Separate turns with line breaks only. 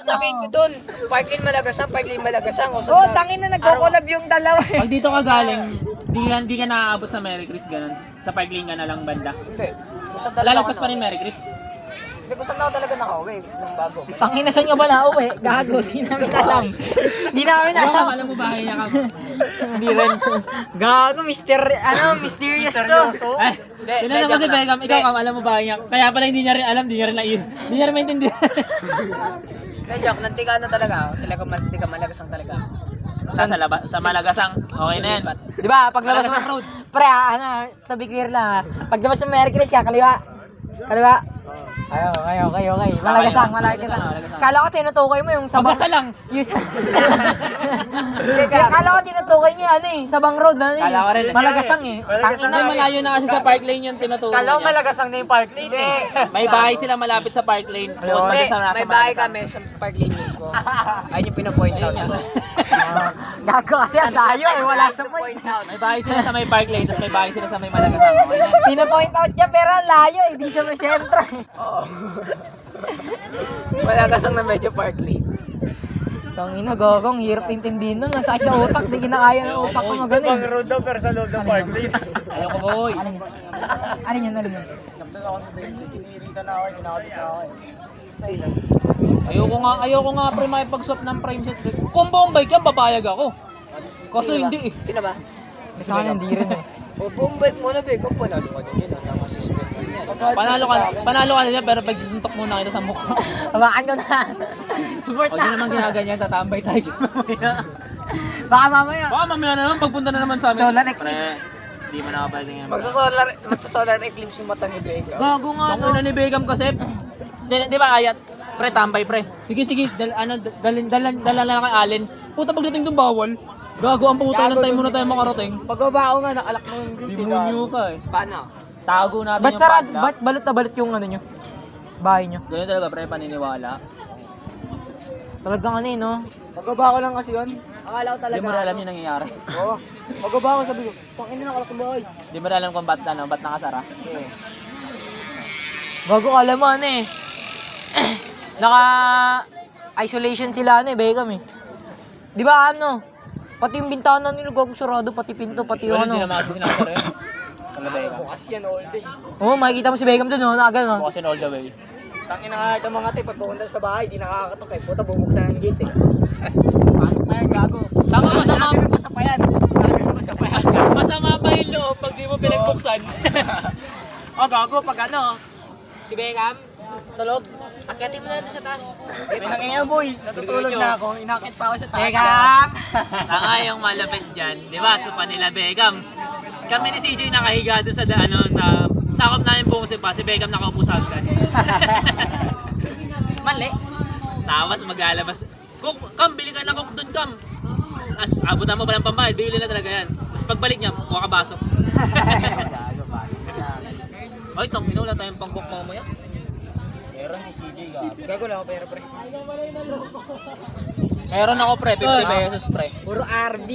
Sabihin ko doon, Parklane Malagasang, Parklane Malagasang.
Oo, tangin na nagko-collab yung dalawa eh.
Pag dito ka galing, di ka naaabot sa Merry Chris ganun. Sa Parklane ka na lang banda.
Hindi. Basta talaga
Lalagpas pa rin Merry Chris.
Hindi, basta na ako talaga nakauwi ng bago.
Tangin na saan ka ba nauwi? Gago, di namin alam. Di namin alam.
Alam mo bahay niya ka.
Hindi rin. Gago, mysterious to.
Ay, tinanong ko si Beckham, ikaw Kam, alam mo bahay niya. Kaya pala hindi niya rin alam, hindi niya rin maintindihan.
Kaya joke, nantika na talaga ako. Talaga mantika Malagasang talaga.
Sa Malagasang, okay na yan.
Di ba, paglabas
Malagasang
mo,
road.
pre, to be clear lang ha. Paglabas mo Merry Chris ka, kaliwa. Kaliwa. Okay. Malagasang. Kala ko tinutukoy mo yung sabang...
Magasa lang.
Kala ko tinutukoy niya Sabang Road
Kala ko rin.
Malagasang eh.
Tangin na, malayo na kasi sa Parklane yung tinutukoy
Kala ko
niya.
Malagasang na yung Parklane eh.
May bahay sila malapit sa Parklane. Bukod
Hindi,
sa nasa
may bahay
Malagasang.
kami sa Parklane mismo. Ayun yung pinapoint out.
Gago kasi ang layo eh. Wala sa point.
May bahay sila sa may Parklane, tapos may bahay sila sa may Malagasang. Okay na.
Pinapoint out niya pero ang layo eh. Di siya may sentro eh.
Oo. Malagasang na medyo Parklane.
Tangina, gagong, hirap intindihin nun. Ang sakit sa utak, di kinakaya ng utak ko magaling.
road daw pero sa loob ng Parklane.
Ayoko boy.
Ano yun?
Sino?
Ayoko nga pre makipag-swap ng prime set. Kung buong bike yan, papayag ako. Kaso hindi eh.
Sino ba?
Gusto ko hindi rin eh.
O bumbay muna ba? Kung panalo ka din yun. Ang assistant ko yan.
Panalo ka nila pero pag susuntok muna kita sa mukha.
Hawakan ko na. Support
O di
na.
naman ginagaganyan, tatambay tayo dyan mamaya.
Baka mamaya.
Baka mamaya na naman, pagpunta na naman sa amin.
Solar eclipse.
Hindi mo nakapagin yan.
Magsa-solar eclipse yung mata ni Beckham.
Gago nga no. Ina ni Beckham kasi. Di ba ayat? Pre, tambay pre. Sige, dala na kay Allen. Puta pagdating doon bawal. Gago ang puta ng time muna tayo makarating.
Pagbaba ko nga, nakalak mo yung
Demonyo ka eh.
Paano?
Tago natin
Ba't
yung
sarad?
padlock.
Ba't balot na balot yung nyo? Bahay nyo?
Ganyan talaga pre, paniniwala.
Talagang no?
Pagbaba ko lang kasi yun. Akala ko
Hindi mo rin alam yung nangyayari.
Oo. Pagbaba ko sabi ko, pangin na nakalak ng bahay.
Hindi mo rin alam kung ba't nakasara.
Bago alam mo Naka-isolation sila Beckham eh. Di ba Pati yung bintana nila gagong sarado, pati pinto, pati yung
Hindi naman kasi sinasara yun. Ano ba yun?
Bukas yan all day.
Oo, makikita mo si Beckham dun, nakagano.
Bukas yun all the way.
Tangin na nga ito mga te, pag pumunta sa bahay, di nakakatok eh. Puta, bubuksan ang gate eh. Pasok na yan, gago.
Tama masama.
Pasapayan. Pasapayan.
Masama pa yung loob pag di mo pinagbuksan.
Gago, pag si Beckham, tulog, akyatin mo na doon sa taas.
Pinangin boy, natutulog na ako. Inakit pa ako sa taas.
Beckham!
Tanga yung malapit dyan. Di ba? Supa nila Beckham. Kami ni CJ nakahiga doon sa sakop namin buong sipa. Si Beckham nakaupo sa hagdan.
Mali.
Tapos maglalabas. Kam, bili ka na coke doon, Kam. As, abutan mo palang pambayad, bibili na talaga yan. Tapos pagbalik niya, kuha ka baso. Ay, tangina, wala tayong pang coke mamaya.
Meron si CJ gago. Gago lang ako pero pre.
Meron ako pre, 50 pesos pre.
Puro RD.